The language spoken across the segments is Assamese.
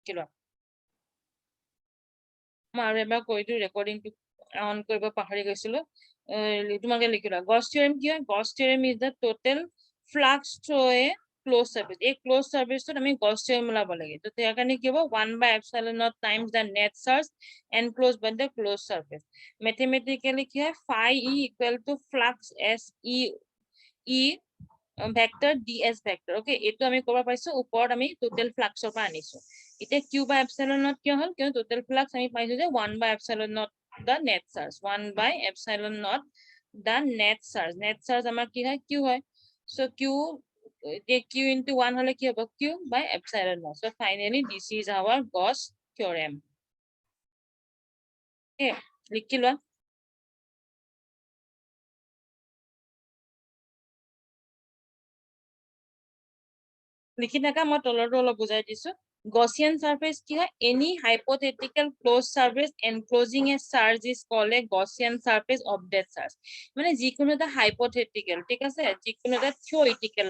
কিলো মই আৰু এবাৰ কৈ দিওঁ ৰেকৰ্ডিংটো অন কৰিব পাহৰি গৈছিলো তোমাকে লিখি লোৱা গছ থিওৰেম কি হয় Gauss theorem is the total flux through a close surface এই ক্লোজ সাৰ্ফেসটো আমি গছ থিওৰেম ওলাব লাগে তো তাৰ কাৰণে কি হ'ব 1/epsilon times the net charge enclose by the close surface mathematically কি হয় phi e equal to flux s e vector ds vector okay এইটো আমি ক'ব পাইছো ওপৰত আমি টোটেল ফ্লাক্সৰ পৰা আনিছো এতিয়া q বাই এপসাইলন নট কিয় হ'ল কিয় টোটেল ফ্লাক্স আমি পাইছো যে 1/epsilon not da net charge 1/epsilon not da net charge আমাৰ কি হয় q হয় সো q q into 1 হলে কি হ'ব q by epsilon naught so finally this is our Gauss theorem okay লিখি লোৱা লিখি থাকা মই তলৰটো অলপ বুজাই দিছো Gaussian surface কি হয় any hypothetical closed surface enclosing a charge is called a Gaussian surface of that charge মানে যিকোনো এটা hypothetical ঠিক আছে যিকোনো এটা theoretical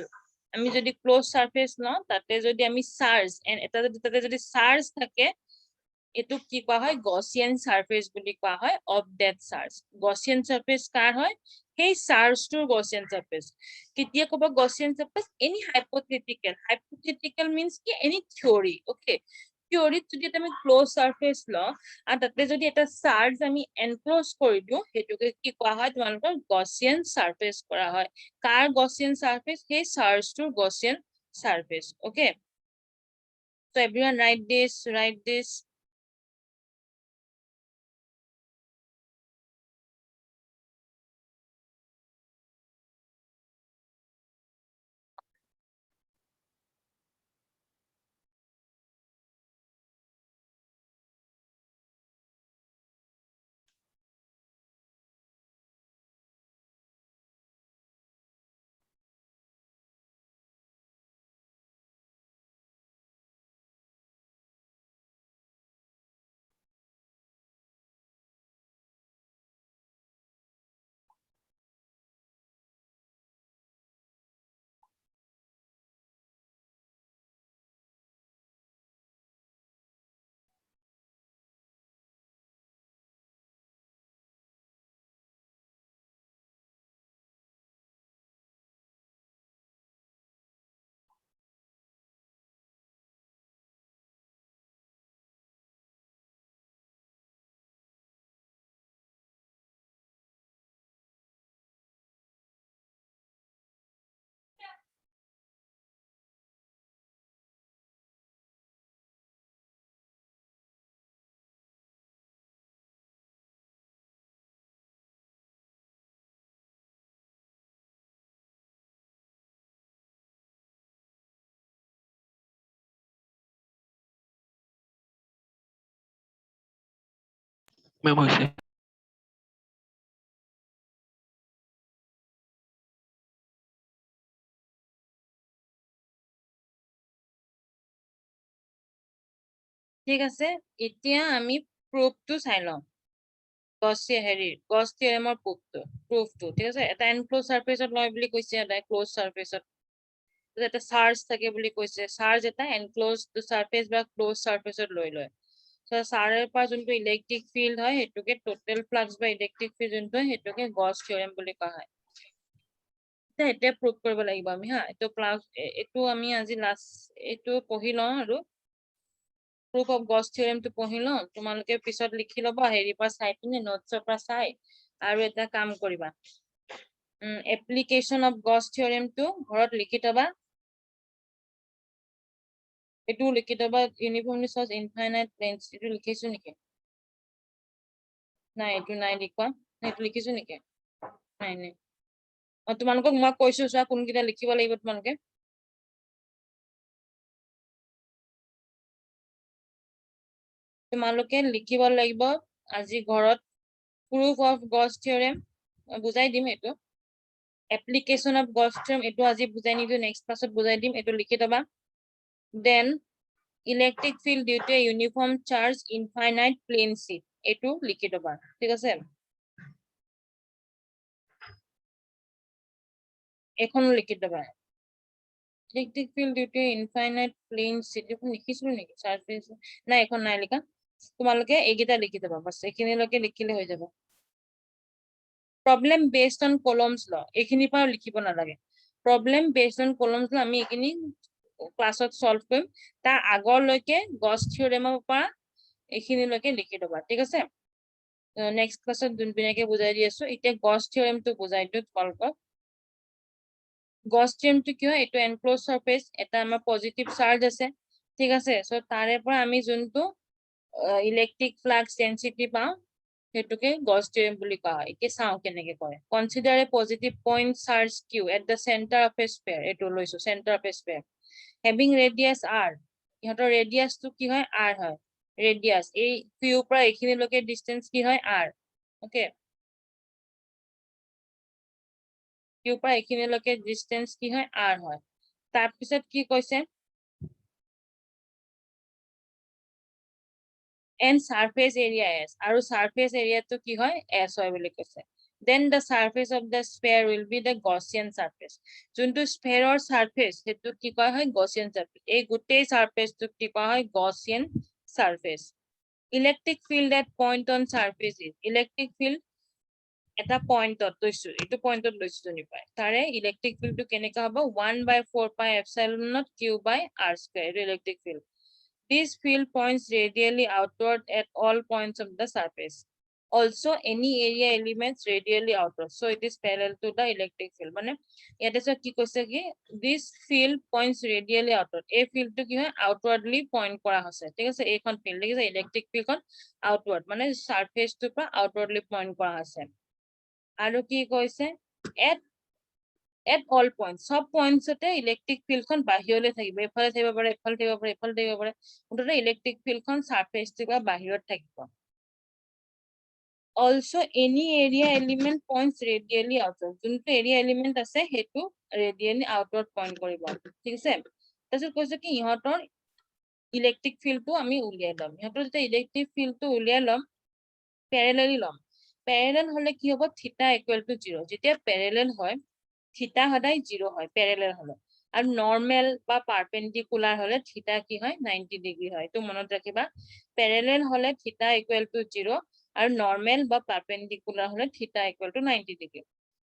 আমি যদি ক্লোজ সারফেস ন তাতে যদি আমি চার্জ এটা যদি তাতে যদি চার্জ থাকে এটো কি কোৱা হয় গসিয়ান সাৰফেস বুলি কোৱা হয় of that charge Gaussian surface কাৰ হয় সেই চাৰ্জটোৰ গসিয়ান সারফেস কেতিয়া ক'ব Gaussian surface any hypothetical means কি এনি থিওরি ওকে থিওরিত যদি আমি ক্লোজ সারফেস ল আৰু তাতে যদি এটা চাৰ্জ আমি এনক্লোজ কৰি দিও হেতুকে কি কোৱা হয় তোমালোকৰ গসিয়ান সাৰফেস কৰা হয় কাৰ গসিয়ান সাৰফেস সেই চাৰ্জটোৰ Gaussian surface okay so everyone write this মেম হৈছে ঠিক আছে এতিয়া আমি প্রুফটো চাই লওঁ গছ থিওৰেমৰ প্রুফটো ঠিক আছে এটা এনক্লোজ সারফেসত লয় বুলি কৈছে এটা ক্লোজ সারফেসত এটা চার্জ থাকে বুলি কৈছে চার্জ এটা এনক্লোজ সারফেস বা ক্লোজ সারফেসত লৈ লয় সো চাৰৰ পৰা যোনটো ইলেক্ট্ৰিক ফিল্ড হয় হেতুকে টোটেল ফ্লাক্স বা ইলেক্ট্ৰিক ফিল্ড যোনটো হেতুকে গছ থিওৰেম বুলি কোৱা হয় এতিয়া প্ৰুভ কৰিব লাগিব আমি হা এইটো আমি আজি লাষ্ট এইটো পঢ়ি লওঁ আৰু proof of Gauss theorem to পঢ়ি লওঁ তোমালোকে পিছত লিখি ল'বা হেৰি পৰা চাই পিনে নোটছৰ পৰা চাই আৰু এটা কাম কৰিবা application of Gauss theorem to ঘৰত লিখি থবা এইটো লিখি থবা uniformly source infinite planes এইটো লিখিছো নেকি নাই এইটো নাই লিখা এইটো লিখিছো নেকি নাই নাই তোমালোকক মই কৈছো চোৱা কোনকেইটা লিখিব লাগিব তোমালোকে লিখিব লাগিব আজি ঘৰত proof of Gauss theorem বুজাই দিম এইটো application of Gauss theorem এইটো আজি বুজাই নিদিও next classত বুজাই দিম এইটো লিখি থবা then electric field due to a uniform charge infinite plane sheet এইটো লিখি থবা ঠিক আছে এখনো লিখি থবা electric field due to infinite plane সিটি লিখিছিলো নেকি সারফেস না এখন নাই লিখা তোমালোকে এইকেইটা লিখি দেবা বাস এইখিনিলৈকে লিখিলে হৈ যাব প্ৰবলেম বেসড অন কলমস ল এইখিনিৰ পৰা লিখিব নালাগে প্ৰবলেম বেসড অন কলমস ল আমি এইখিনি ক্লাছত সলভ কৰিম তাৰ আগলৈকে গছ থিওৰেমৰ পৰা এইখিনিলৈকে লিখি দেবা ঠিক আছে নেক্সট ক্লাছত দুনবিনাকে বুজাই দি আছো এতিয়া গছ থিওৰেমটো বুজাই দিও তোমালোকক গছ থিওৰেমটো কি হয় এটো এনক্লোজ সাৰফেস এটা আমাৰ পজিটিভ চাৰ্জ আছে ঠিক আছে সো তাৰে পৰা আমি যোনটো ইলেক্ট্ৰিক ফ্লাক্স ডেন্সিটি পাওঁ হেতুকে গছ থিওৰেম বুলি কোৱা হয় এতিয়া চাও কেনেকে কৰে consider a positive point charge q at the centre of a sphere এটো লৈছো centre of a sphere having radius r ইহতৰ ৰেডিয়াসটো কি হয় r হয় ৰেডিয়াস এই q পৰা এইখিনিলৈকে ডিসটেন্স কি হয় r ওকে q পৰা এইখিনিলৈকে ডিসটেন্স কি হয় r হয় তাৰ পিছত কি কৈছে and surface area s আৰু surface area to কি হয় s হয় বুলি কৈছে then the surface of the sphere will be the Gaussian surface যোনটো sphere or surface হেতু কি কোৱা হয় Gaussian surface এই গোটেই surface to কি কোৱা হয় Gaussian surface electric field at point on surface is electric field এটা পয়েন্টত লৈছো এটো পয়েন্টত লৈছো জনি পায় তাৰে ইলেক্ট্ৰিক ফিল্ডটো কেনেকা হ'ব 1/4 pi epsilon naught q by r square electric field this field points radially outward at all points of the surface also any area elements radially outward so it is parallel to the electric field মানে ইয়াতে সব কি কৈছে কি this field points radially outward এই ফিল্ডটো কি হয় outwardly point কৰা হৈছে ঠিক আছে এইখন ফিল্ড দেখিছে ইলেক্ট্ৰিক ফিল্ডখন outward মানে সাৰফেসটো পৰা outwardly point কৰা হৈছে আৰু কি কৈছে at all points সব পয়েন্টসতে ইলেক্ট্ৰিক ফিল্ডখন বাহিৰলৈ থাকিব এফালে থাকিব পাৰে এফালে থাকিব পাৰে এফালে থাকিব পাৰে মুঠতে ইলেক্ট্ৰিক ফিল্ডখন সাৰফেসটো পৰা বাহিৰত থাকিব also any area element points radially outward যোনটো area element আছে হেতু radially outward point কৰিব ঠিক আছে তাৰপিছত কৈছে কি ইহতৰ ইলেক্ট্ৰিক ফিল্ডটো আমি উলিয়াই লম ইহতৰ যেতিয়া ইলেক্ট্ৰিক ফিল্ডটো উলিয়াই লম প্যাৰেলালি লম প্যাৰেলাল হলে কি হ'ব থিটা ইকুৱেল টু 0 যেতিয়া প্যাৰেলাল হয় থিটা সদায় 0 হয় প্যাৰেলাল হলে আৰু নৰমাল বা পাৰপেন্ডিকুলাৰ হলে থিটা কি হয় 90 ডিগ্ৰি হয় তো মনত ৰাখিবা প্যাৰেলাল হলে থিটা ইকুৱেল টু 0 আৰু নৰমাল বা পাৰপেন্ডিকুলাৰ হলে থিটা ইকুৱেল টু 90 ডিগ্ৰি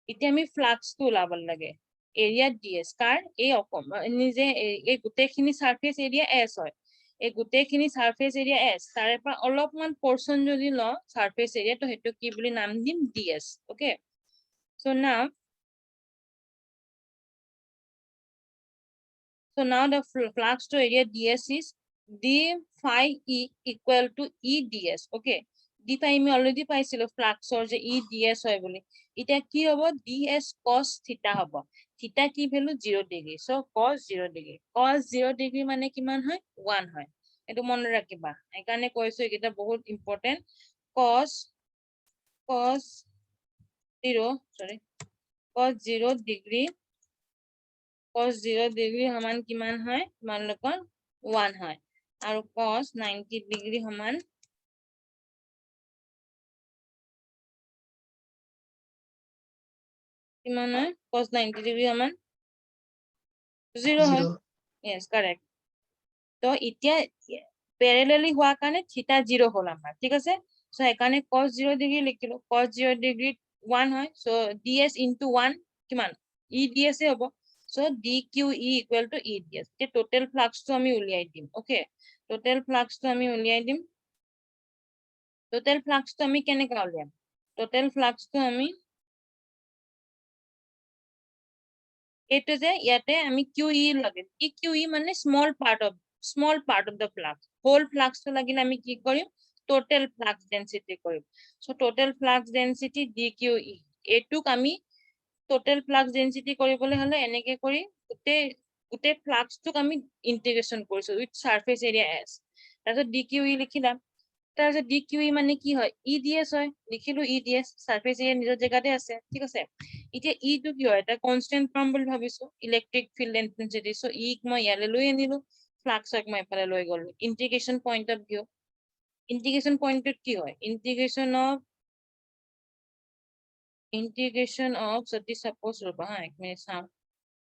এতিয়া আমি ফ্লাক্সটো ওলাব লাগে এৰিয়া ds কাৰ এই নিজে এই গোটেইখিনি সাৰফেস এৰিয়া s হয় এই গোটেইখিনি সাৰফেস এৰিয়া s তাৰে পৰা অলপমান পোৰশন যদি ল সাৰফেস এৰিয়া তো হেতু কি বুলি নাম দিম ds okay so now the flux to area ds is d phi e equal to e ds okay d phi আমি অলরেডি পাইছিল ফ্লাক্সৰ যে e ds হয় বুলি এটা কি হ'ব ds cos theta হ'ব theta কি value 0 degree so cos 0 degree cos 0 degree মানে কিমান হয় 1 হয় এটো মনত ৰাখিবা এইকাৰণে কৈছো এটা বহুত important cos 0 degree cos 0 degree সমান কিমান হয় তোমালোকৰ 1 হয় আৰু cos 90 ডিগ্ৰী সমান কিমান হয় cos 90 ডিগ্ৰী সমান 0 হয় yes correct তো এতিয়া প্যাৰেলালি হোৱা কাৰণে থিটা 0 হ'ল আমাৰ ঠিক আছে সো একাৰণে cos 0 ডিগ্ৰী লিখিলো cos 0 ডিগ্ৰী 1 হয় সো ds into 1 কিমান e ds এ হ'ব so dqe equal to e ds তে টোটাল ফ্লাক্সটো আমি উলিয়াই দিম ওকে টোটাল ফ্লাক্সটো আমি উলিয়াই দিম টোটাল ফ্লাক্সটো আমি কেনেকৈ উলিয়াম টোটাল ফ্লাক্সটো আমি এইটো যে ইয়াতে আমি QE লগাম QE মানে small part of the flux whole ফ্লাক্সটো লাগিলে আমি কি কৰিম টোটাল ফ্লাক্স ডেন্সিটি কৰিম so total flux density DQE এটুক আমি টোটাল ফ্লাক্স ডেন্সিটি কৰিবলৈ হলে এনেকে কৰি গোটেই ফ্লাক্সটোক আমি ইন্টিগ্ৰেশন কৰিছো উইথ সাৰফেস এৰিয়া s তাৰপিছত DQE লিখিলাম তাৰপিছত DQE মানে কি হয় EDS হয় লিখিলো EDS সাৰফেস এৰিয়া নিজৰ জেগাতে আছে ঠিক আছে এতিয়া ই টো কি হয় এটা কনস্ট্যান্ট ফর্ম বুলি ভাবিছো ইলেক্ট্ৰিক ফিল্ড ইন্টেন্সিটি সো ই মই ইয়ালে লৈ আনিলো ফ্লাক্সক মই এফালে লৈ গলো ইন্টিগ্ৰেশন পয়েন্ট অফ ভিউ ইন্টিগ্ৰেশন পয়েন্টত কি হয় ইন্টিগ্ৰেশন অফ যদি সাপোজ ৰবা হা এক মিনিট চাও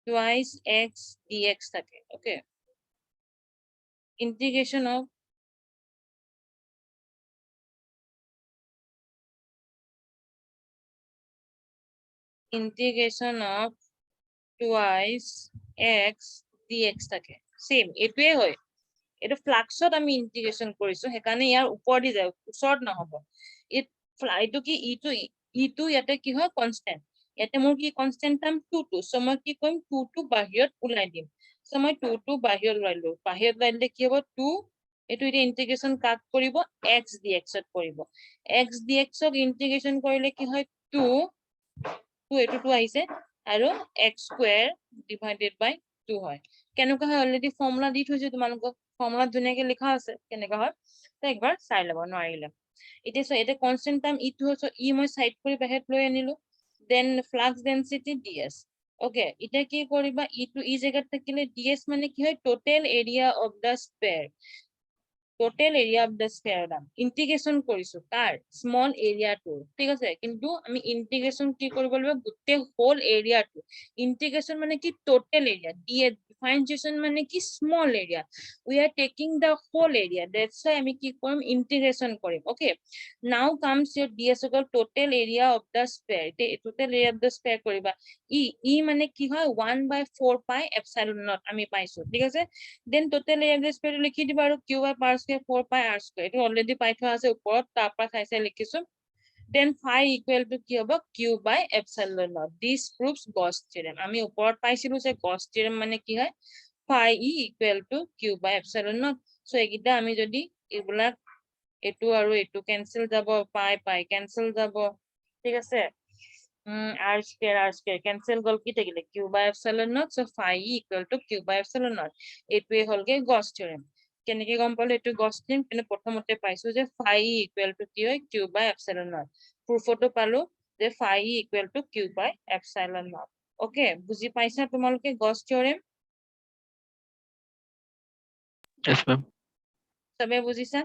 twice x dx থাকে okay integration of twice x dx থাকে same এটোৱে হয় এটো ফ্লাক্সত আমি ইন্টিগ্ৰেশন কৰিছো হেকানে ইয়াৰ ওপৰ দি যায় ওচৰত নহব এটো কি ইটো ইয়াতে কি হয় কনস্ট্যান্ট ইয়াতে মোৰ কি কনস্ট্যান্ট টাৰ্ম 2 সো মই কি কৰিম 2 বাহিৰত ওলাই দিম সো মই 2 বাহিৰত ওলাইলো বাহিৰত ওলাইলে কি হ'ব 2 এটো এতিয়া ইন্টিগ্ৰেশন কাক কৰিব x dx ত কৰিব x dx ক ইন্টিগ্ৰেশন কৰিলে কি হয় 2 এটো 2 আহিছে আৰু x স্কয়াৰ ডিভাইডেড বাই 2 হয় কেনেকুৱা হয় অলৰেডি ফৰ্মুলা দি থৈছো তোমালোকক ফৰ্মুলা ধুনীয়াকে লিখা আছে কেনেকুৱা হয় তো একবাৰ চাই ল'ব নোৱাৰিলে এতিয়া সো এটা কনস্ট্যান্ট টাৰ্ম ইটো হচ্ছে ই মই সাইড কৰি বাহিৰত লৈ আনিলো then flux density ds okay এটা কি কৰিবা ইটো ই জায়গাত থাকিলে ds মানে কি হয় total area of the sphere total area of the sphere দাম ইন্টিগ্রেশন কৰিছো কাৰ স্মল এৰিয়াটো ঠিক আছে কিন্তু আমি ইন্টিগ্ৰেশন কি কৰিব লাগিব গোটেই হোল এৰিয়াটো ইন্টিগ্ৰেশন মানে কি টোটাল এৰিয়া ডিফাৰেন্সিয়েশন মানে কি small area we are taking the whole area that's why আমি কি কৰিম ইন্টিগ্ৰেশন কৰিম okay now comes your ds equal total area of the sphere total area of the sphere কৰিবা ই মানে কি হয় 1/4 pi epsilon naught আমি পাইছো ঠিক আছে then total area of the sphere লিখি দিবা আৰু q by r square 4 pi r square এটো অলৰেডি পাই থোৱা আছে ওপৰত তাৰ পৰা চাইছে লিখিছো then phi equal to কি হ'ব q by epsilon naught this proves Gauss theorem আমি ওপৰত পাইছিলো যে Gauss theorem মানে কি হয় phi e equal to q by epsilon naught so এইগিটা আমি যদি এইবিলাক এটো আৰু এটো ক্যান্সেল যাব পাই ক্যান্সেল যাব ঠিক আছে r square cancel গল কি থাকিলে q by epsilon naught so phi e equal to q by epsilon naught এটোৱে হলগে Gauss theorem কেনেকে গম পালো এটো Gauss theorem কিন্তু প্ৰথমতে পাইছো যে phi e equal to কি হয় q by epsilon naught প্ৰুফটো পালো যে phi e equal to q by epsilon naught okay বুজি পাইছা তোমালোকে Gauss theorem Yes, ma'am. সবে বুজিছা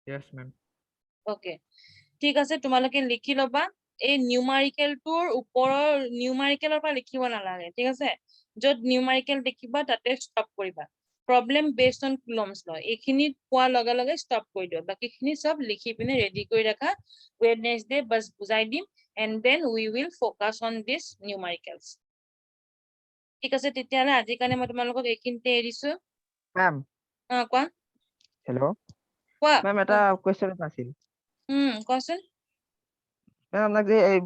Yes, ma'am. ওকে ঠিক আছে তোমালোকে লিখি লবা এই নিউমাৰিকেল টোৰ ওপৰৰ নিউমাৰিকেলৰ পৰা লিখিব নালাগে ঠিক আছে যত নিউমাৰিকেল দেখিবা তাতে ষ্টপ কৰিবা problem based on Coulomb's law এইখিনি পোৱা লগে লগে ষ্টপ কৰি দিও বাকিখিনি সব লিখি পিনে ৰেডি কৰি ৰাখা ওয়েডনেসডে বাস বুজাই দিম and then we will focus on this numericals ঠিক আছে তেতিয়ালে আজি কাৰণে মই তোমালোকক এইখিনিতে এৰিছো Ma'am, কোৱা hello. কোৱা Ma'am, এটা question আছিল। কোৱাচোন Ma'am, আপোনাক যে এই